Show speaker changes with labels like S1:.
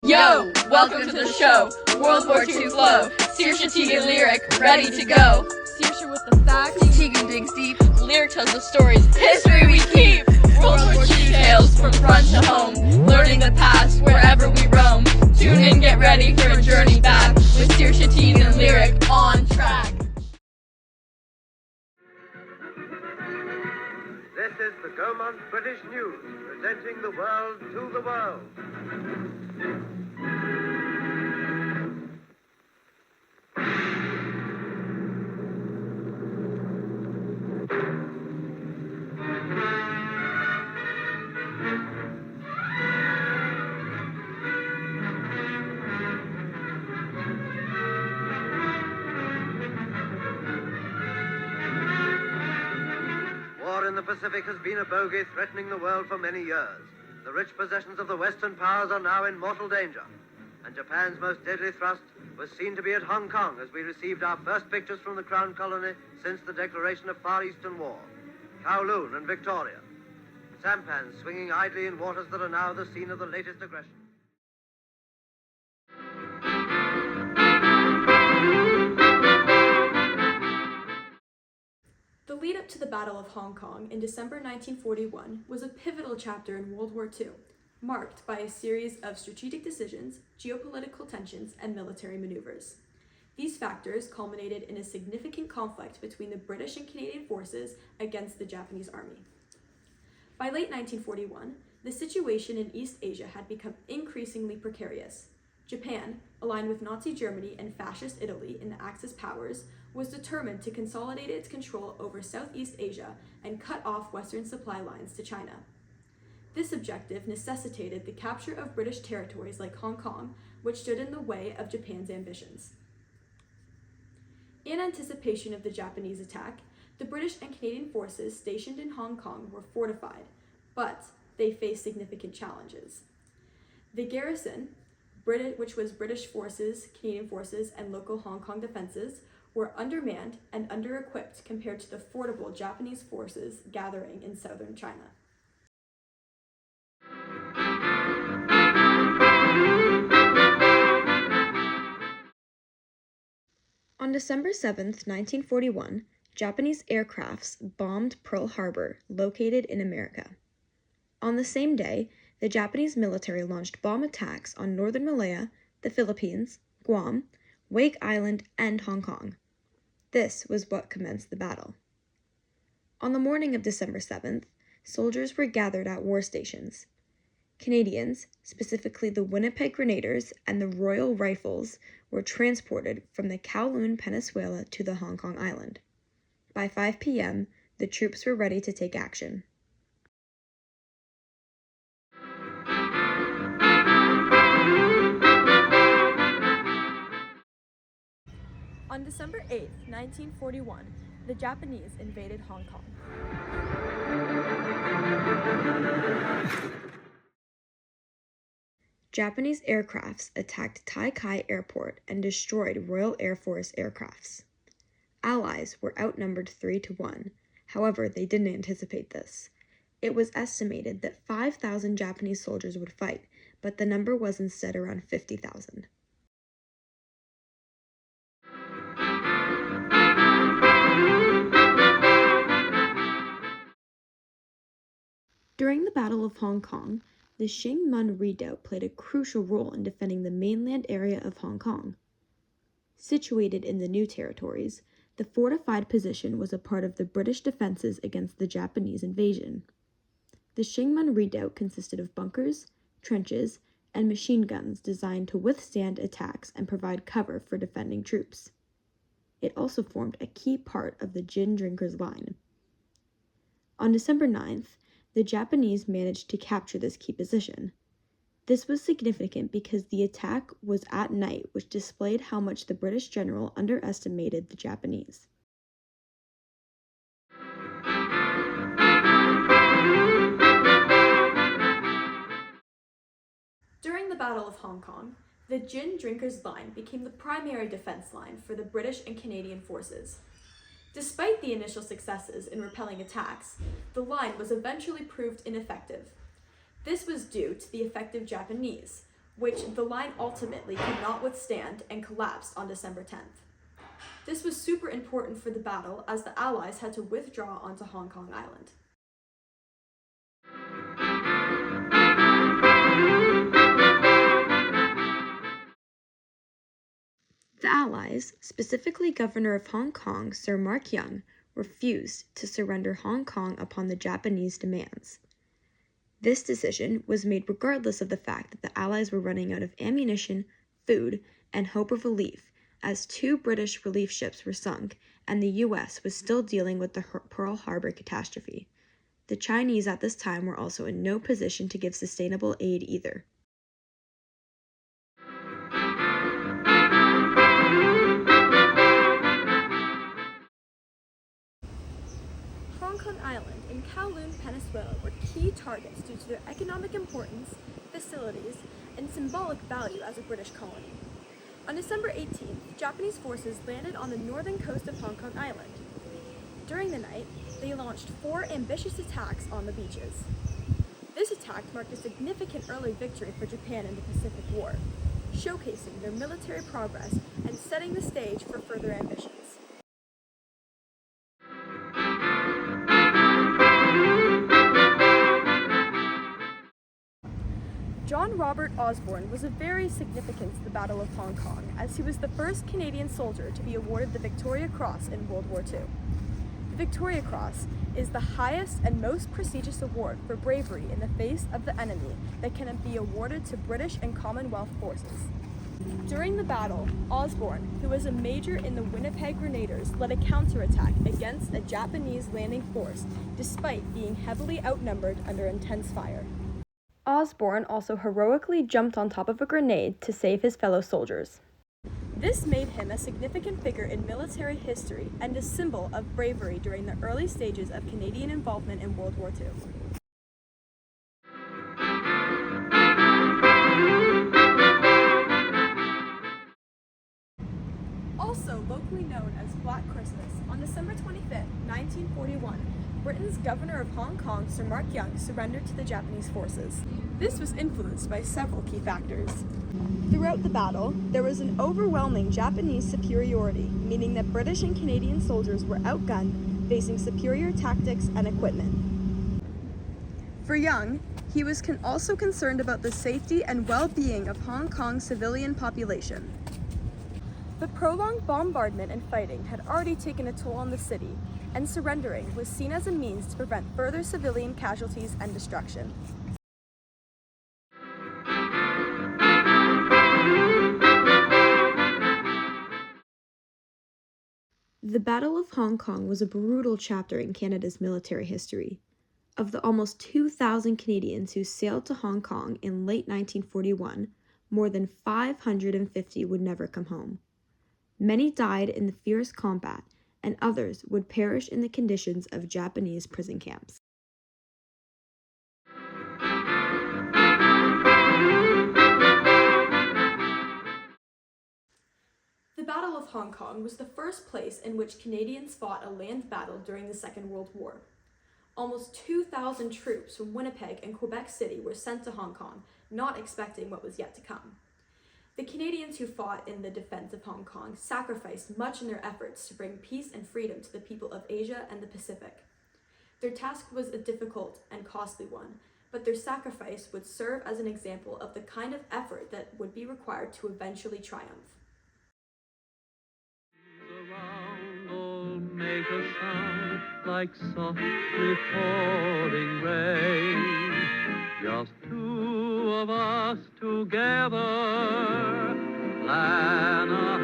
S1: Yo, welcome to the show. World War II flow. Saoirse Teagan lyric, ready to go.
S2: Saoirse with the facts.
S1: Teagan digs deep. Lyric tells the stories. History we keep. World War II tales from front to home. Learning the past wherever we roam. Tune in, get ready for a journey back with Saoirse Teagan lyric on track.
S3: This is the Gaumont British News, presenting the world to the world. War in the Pacific has been a bogey threatening the world for many years. The rich possessions of the Western powers are now in mortal danger. And Japan's most deadly thrust was seen to be at Hong Kong as we received our first pictures from the Crown Colony since the declaration of Far Eastern War. Kowloon and Victoria. Sampans swinging idly in waters that are now the scene of the latest aggression.
S2: The lead up to the Battle of Hong Kong in December 1941 was a pivotal chapter in World War II, marked by a series of strategic decisions, geopolitical tensions, and military maneuvers. These factors culminated in a significant conflict between the British and Canadian forces against the Japanese army. By late 1941, the situation in East Asia had become increasingly precarious. Japan, aligned with Nazi Germany and Fascist Italy in the Axis powers, was determined to consolidate its control over Southeast Asia and cut off Western supply lines to China. This objective necessitated the capture of British territories like Hong Kong, which stood in the way of Japan's ambitions. In anticipation of the Japanese attack, the British and Canadian forces stationed in Hong Kong were fortified, but they faced significant challenges. The garrison, which was British forces, Canadian forces, and local Hong Kong defenses, were undermanned and under-equipped compared to the formidable Japanese forces gathering in southern China. On December 7, 1941, Japanese aircrafts bombed Pearl Harbor, located in America. On the same day, the Japanese military launched bomb attacks on northern Malaya, the Philippines, Guam, Wake Island, and Hong Kong. This was what commenced the battle. On the morning of December 7th, soldiers were gathered at war stations. Canadians, specifically the Winnipeg Grenadiers and the Royal Rifles, were transported from the Kowloon Peninsula to the Hong Kong Island. By 5 p.m., the troops were ready to take action. On December 8, 1941, the Japanese invaded Hong Kong. Japanese aircrafts attacked Tai Kai Airport and destroyed Royal Air Force aircrafts. Allies were outnumbered 3-1. However, they didn't anticipate this. It was estimated that 5,000 Japanese soldiers would fight, but the number was instead around 50,000. During the Battle of Hong Kong, the Shing-mun Redoubt played a crucial role in defending the mainland area of Hong Kong. Situated in the New Territories, the fortified position was a part of the British defenses against the Japanese invasion. The Shing-mun Redoubt consisted of bunkers, trenches, and machine guns designed to withstand attacks and provide cover for defending troops. It also formed a key part of the gin drinkers' line. On December 9th, the Japanese managed to capture this key position. This was significant because the attack was at night, which displayed how much the British general underestimated the Japanese. During the Battle of Hong Kong, the gin drinkers' line became the primary defense line for the British and Canadian forces. Despite the initial successes in repelling attacks, the line was eventually proved ineffective. This was due to the effective Japanese, which the line ultimately could not withstand and collapsed on December 10th. This was super important for the battle as the Allies had to withdraw onto Hong Kong Island. The Allies, specifically Governor of Hong Kong Sir Mark Young, refused to surrender Hong Kong upon the Japanese demands. This decision was made regardless of the fact that the Allies were running out of ammunition, food, and hope of relief, as 2 British relief ships were sunk and the U.S. was still dealing with the Pearl Harbor catastrophe. The Chinese at this time were also in no position to give sustainable aid either. Hong Kong Island and Kowloon Peninsula were key targets due to their economic importance, facilities, and symbolic value as a British colony. On December 18th, Japanese forces landed on the northern coast of Hong Kong Island. During the night, they launched 4 ambitious attacks on the beaches. This attack marked a significant early victory for Japan in the Pacific War, showcasing their military progress and setting the stage for further ambitions. John Robert Osborne was very significant to the Battle of Hong Kong, as he was the first Canadian soldier to be awarded the Victoria Cross in World War II. The Victoria Cross is the highest and most prestigious award for bravery in the face of the enemy that can be awarded to British and Commonwealth forces. During the battle, Osborne, who was a major in the Winnipeg Grenadiers, led a counterattack against a Japanese landing force, despite being heavily outnumbered under intense fire. Osborne also heroically jumped on top of a grenade to save his fellow soldiers. This made him a significant figure in military history and a symbol of bravery during the early stages of Canadian involvement in World War II. Also locally known as Black Christmas, on December 25th, 1941, Britain's governor of Hong Kong, Sir Mark Young, surrendered to the Japanese forces. This was influenced by several key factors. Throughout the battle, there was an overwhelming Japanese superiority, meaning that British and Canadian soldiers were outgunned, facing superior tactics and equipment. For Young, he was also concerned about the safety and well-being of Hong Kong's civilian population. The prolonged bombardment and fighting had already taken a toll on the city, and surrendering was seen as a means to prevent further civilian casualties and destruction. The Battle of Hong Kong was a brutal chapter in Canada's military history. Of the almost 2,000 Canadians who sailed to Hong Kong in late 1941, more than 550 would never come home. Many died in the fierce combat, and others would perish in the conditions of Japanese prison camps. The Battle of Hong Kong was the first place in which Canadians fought a land battle during the Second World War. Almost 2,000 troops from Winnipeg and Quebec City were sent to Hong Kong, not expecting what was yet to come. The Canadians who fought in the defense of Hong Kong sacrificed much in their efforts to bring peace and freedom to the people of Asia and the Pacific. Their task was a difficult and costly one, but their sacrifice would serve as an example of the kind of effort that would be required to eventually triumph.
S4: Make a sound like softly falling rain. Just 2 of us together, plan a